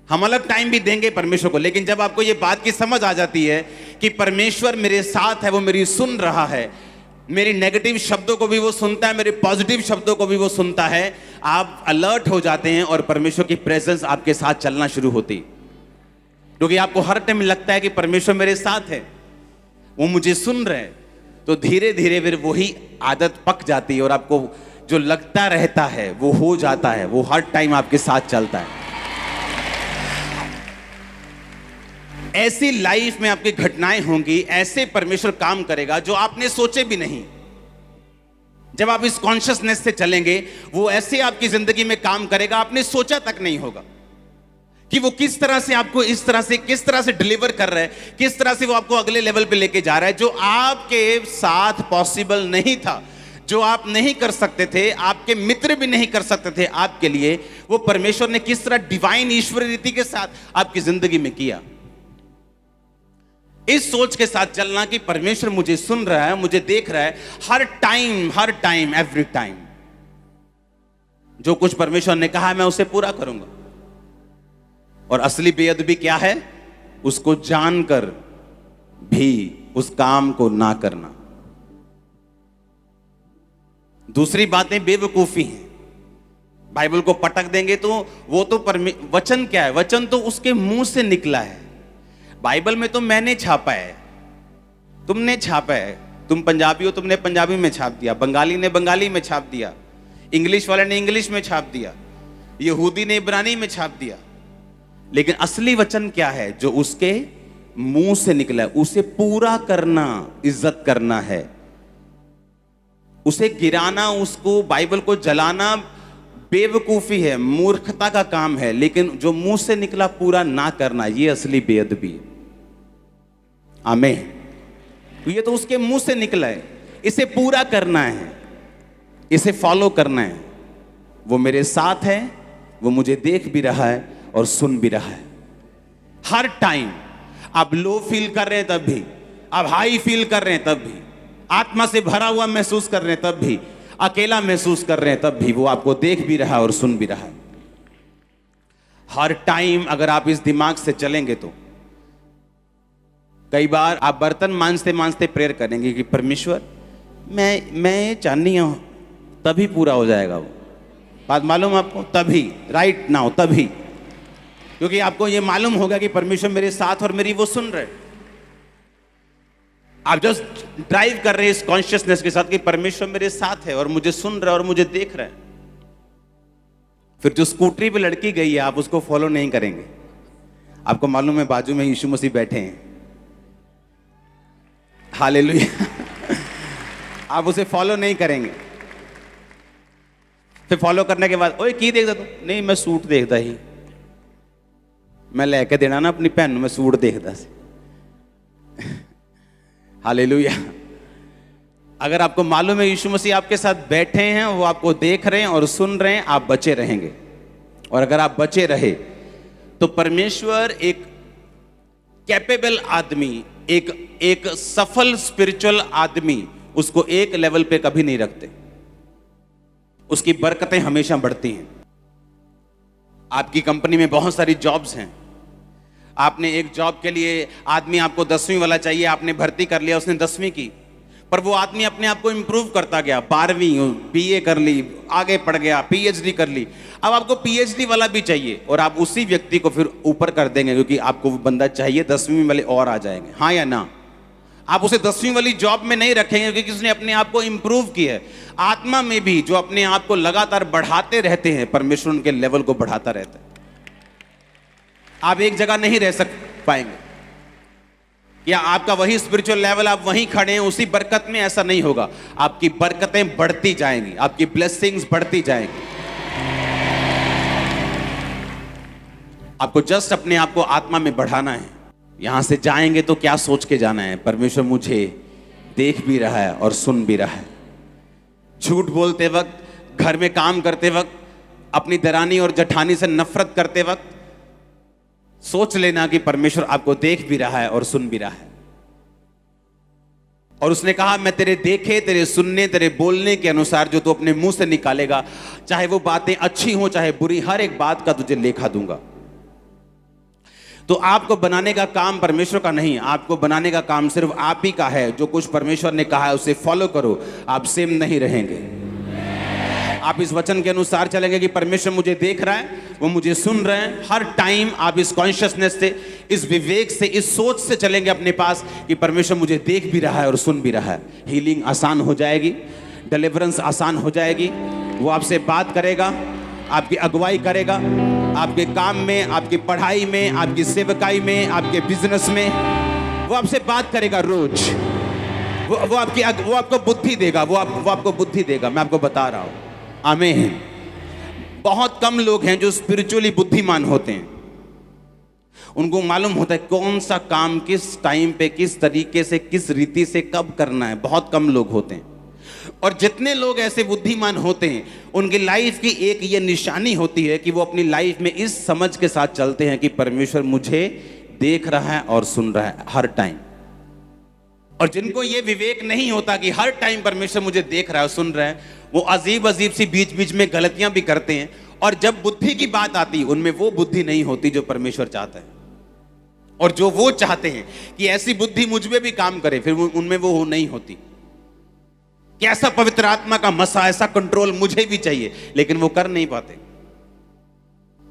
हम अलग टाइम भी देंगे परमेश्वर को। लेकिन जब आपको ये बात की समझ आ जाती है कि परमेश्वर मेरे साथ है, वो मेरी सुन रहा है, मेरी नेगेटिव शब्दों को भी वो सुनता है, मेरे पॉजिटिव शब्दों को भी वो सुनता है, आप अलर्ट हो जाते हैं और परमेश्वर की प्रेजेंस आपके साथ चलना शुरू होती। क्योंकि आपको हर टाइम लगता है कि परमेश्वर मेरे साथ है, वो मुझे सुन रहे हैं, तो धीरे धीरे फिर वही आदत पक जाती है और आपको जो लगता रहता है वो हो जाता है, वो हर टाइम आपके साथ चलता है। ऐसी लाइफ में आपकी घटनाएं होंगी, ऐसे परमेश्वर काम करेगा जो आपने सोचे भी नहीं। जब आप इस कॉन्शियसनेस से चलेंगे, वो ऐसे आपकी जिंदगी में काम करेगा, आपने सोचा तक नहीं होगा कि वो किस तरह से आपको किस तरह से डिलीवर कर रहा है, किस तरह से वो आपको अगले लेवल पे लेके जा रहा है, जो आपके साथ पॉसिबल नहीं था, जो आप नहीं कर सकते थे, आपके मित्र भी नहीं कर सकते थे आपके लिए, वो परमेश्वर ने किस तरह डिवाइन ईश्वरीय रीति के साथ आपकी जिंदगी में किया। इस सोच के साथ चलना कि परमेश्वर मुझे सुन रहा है, मुझे देख रहा है, हर टाइम एवरी टाइम। जो कुछ परमेश्वर ने कहा मैं उसे पूरा करूंगा। और असली बेअदबी क्या है? उसको जानकर भी उस काम को ना करना। दूसरी बातें बेवकूफी हैं। बाइबल को पटक देंगे तो वो तो वचन क्या है? वचन तो उसके मुंह से निकला है। बाइबल में तो मैंने छापा है, तुमने छापा है। तुम पंजाबी हो, तुमने पंजाबी में छाप दिया, बंगाली ने बंगाली में छाप दिया, इंग्लिश वाले ने इंग्लिश में छाप दिया, यहूदी ने इब्रानी में छाप दिया। लेकिन असली वचन क्या है? जो उसके मुंह से निकला है, उसे पूरा करना, इज्जत करना है। उसे गिराना, उसको बाइबल को जलाना बेवकूफी है, मूर्खता का काम है। लेकिन जो मुंह से निकला पूरा ना करना, यह असली बेअदबी है। आमीन। ये तो उसके मुंह से निकला है, इसे पूरा करना है, इसे फॉलो करना है। वो मेरे साथ है, वो मुझे देख भी रहा है और सुन भी रहा है। हर टाइम आप लो फील कर रहे हैं तब भी, आप हाई फील कर रहे हैं तब भी, आत्मा से भरा हुआ महसूस कर रहे हैं तब भी, अकेला महसूस कर रहे हैं तब भी, वो आपको देख भी रहा है और सुन भी रहा है। हर टाइम अगर आप इस दिमाग से चलेंगे तो कई बार आप बर्तन मांजते मांजते प्रेयर करेंगे कि परमेश्वर मैं चाहनी हूं, तभी पूरा हो जाएगा। वो बात मालूम आपको? तभी, राइट नाउ, तभी। क्योंकि आपको ये मालूम होगा कि परमेश्वर मेरे साथ और मेरी वो सुन रहे। आप जस्ट ड्राइव कर रहे हैं इस कॉन्शियसनेस के साथ कि परमेश्वर मेरे साथ है और मुझे सुन रहा है और मुझे देख रहा है। फिर जो स्कूटरी पे लड़की गई है, आप उसको फॉलो नहीं करेंगे। आपको मालूम है बाजू में यीशु मसीह बैठे हैं, हालेलुया। आप उसे फॉलो नहीं करेंगे। फिर फॉलो करने के बाद, ओए की देखदा तू? नहीं, मैं सूट देखदा ही, मैं लेके देना ना अपनी भैन, मैं सूट देखदा सी। हालेलुया। अगर आपको मालूम है यीशु मसीह आपके साथ बैठे हैं, वो आपको देख रहे हैं और सुन रहे हैं, आप बचे रहेंगे। और अगर आप बचे रहे तो परमेश्वर एक कैपेबल आदमी, एक सफल स्पिरिचुअल आदमी, उसको एक लेवल पे कभी नहीं रखते। उसकी बरकतें हमेशा बढ़ती हैं। आपकी कंपनी में बहुत सारी जॉब्स हैं। आपने एक जॉब के लिए आदमी आपको 10वीं वाला चाहिए, आपने भर्ती कर लिया, उसने 10वीं की, पर वो आदमी अपने आप को इंप्रूव करता गया, 12वीं बीए कर ली, आगे पढ़ गया, पीएचडी कर ली। अब आपको पीएचडी वाला भी चाहिए और आप उसी व्यक्ति को फिर ऊपर कर देंगे क्योंकि आपको वो बंदा चाहिए, 10वीं वाले और आ जाएंगे। हाँ या ना? आप उसे 10वीं वाली जॉब में नहीं रखेंगे क्योंकि उसने अपने आप को इंप्रूव किया है। आत्मा में भी जो अपने आप को लगातार बढ़ाते रहते हैं, परमेश्वर उनके लेवल को बढ़ाता रहता है। आप एक जगह नहीं रह पाएंगे, या आपका वही स्पिरिचुअल लेवल, आप वहीं खड़े हैं उसी बरकत में, ऐसा नहीं होगा। आपकी बरकतें बढ़ती जाएंगी, आपकी ब्लेसिंग्स बढ़ती जाएंगी। आपको जस्ट अपने आप को आत्मा में बढ़ाना है। यहां से जाएंगे तो क्या सोच के जाना है? परमेश्वर मुझे देख भी रहा है और सुन भी रहा है। झूठ बोलते वक्त, घर में काम करते वक्त, अपनी दरानी और जेठानी से नफरत करते वक्त सोच लेना कि परमेश्वर आपको देख भी रहा है और सुन भी रहा है। और उसने कहा, मैं तेरे देखे, तेरे सुनने, तेरे बोलने के अनुसार जो तू अपने मुंह से निकालेगा, चाहे वो बातें अच्छी हो चाहे बुरी, हर एक बात का तुझे लेखा दूंगा। तो आपको बनाने का काम परमेश्वर का नहीं, आपको बनाने का काम सिर्फ आप ही का है। जो कुछ परमेश्वर ने कहा है उसे फॉलो करो, आप सेम नहीं रहेंगे। आप इस वचन के अनुसार चलेंगे कि परमेश्वर मुझे देख रहा है, वो मुझे सुन रहे हैं। हर टाइम आप इस कॉन्शियसनेस से, इस विवेक से, इस सोच से चलेंगे अपने पास कि परमेश्वर मुझे देख भी रहा है और सुन भी रहा है। हीलिंग आसान हो जाएगी, डिलीवरेंस आसान हो जाएगी। वो आपसे बात करेगा, आपकी अगुवाई करेगा, आपके काम में, आपकी पढ़ाई में, आपकी सेवकाई में, आपके बिजनेस में। वो आपसे बात करेगा रोज। वो आपको बुद्धि देगा, वो आपको बुद्धि देगा। मैं आपको बता रहा हूं, आमीन। बहुत कम लोग हैं जो स्पिरिचुअली बुद्धिमान होते हैं। उनको मालूम होता है कौन सा काम किस टाइम पे, किस तरीके से, किस रीति से कब करना है। बहुत कम लोग होते हैं। और जितने लोग ऐसे बुद्धिमान होते हैं, उनकी लाइफ की एक ये निशानी होती है कि वो अपनी लाइफ में इस समझ के साथ चलते हैं कि परमेश्वर मुझे देख रहा है और सुन रहा है हर टाइम। और जिनको ये विवेक नहीं होता कि हर टाइम परमेश्वर मुझे देख रहा है और सुन रहा है, वो अजीब अजीब सी बीच बीच में गलतियां भी करते हैं। और जब बुद्धि की बात आती, उनमें वो बुद्धि नहीं होती जो परमेश्वर चाहता है। और जो वो चाहते हैं कि ऐसी बुद्धि मुझ में भी काम करे, फिर उनमें वो नहीं होती कि ऐसा पवित्र आत्मा का मसा, ऐसा कंट्रोल मुझे भी चाहिए, लेकिन वो कर नहीं पाते,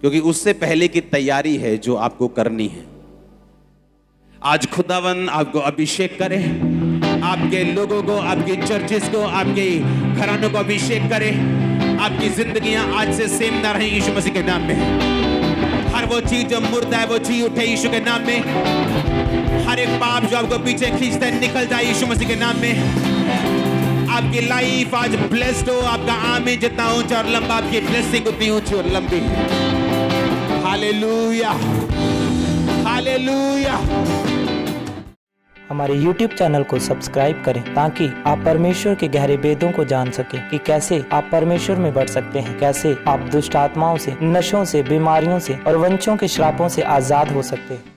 क्योंकि उससे पहले की तैयारी है जो आपको करनी है। आज खुदावन आपको अभिषेक करे, आपके लोगों को, आपकी चर्चेस को, आपके घरानों को अभिषेक करे। आपकी जिंदगियां आज से सेम ना रहे यीशु मसीह के नाम में। हर वो चीज जो मुर्दा है वो जी उठे यीशु के नाम में। हर एक पाप जो आपको पीछे खींचता है निकल जाए यीशु मसीह के नाम में। आपकी लाइफ आज ब्लेस्ड हो। आपका आमीन जितना ऊंचा और लंबा, आपकी ब्लेसिंग उतनी ऊंची और लंबी। Hallelujah, hallelujah. हमारे YouTube चैनल को सब्सक्राइब करें ताकि आप परमेश्वर के गहरे वेदों को जान सकें कि कैसे आप परमेश्वर में बढ़ सकते हैं, कैसे आप दुष्ट आत्माओं से, नशों से, बीमारियों से और वंशों के श्रापों से आजाद हो सकते हैं।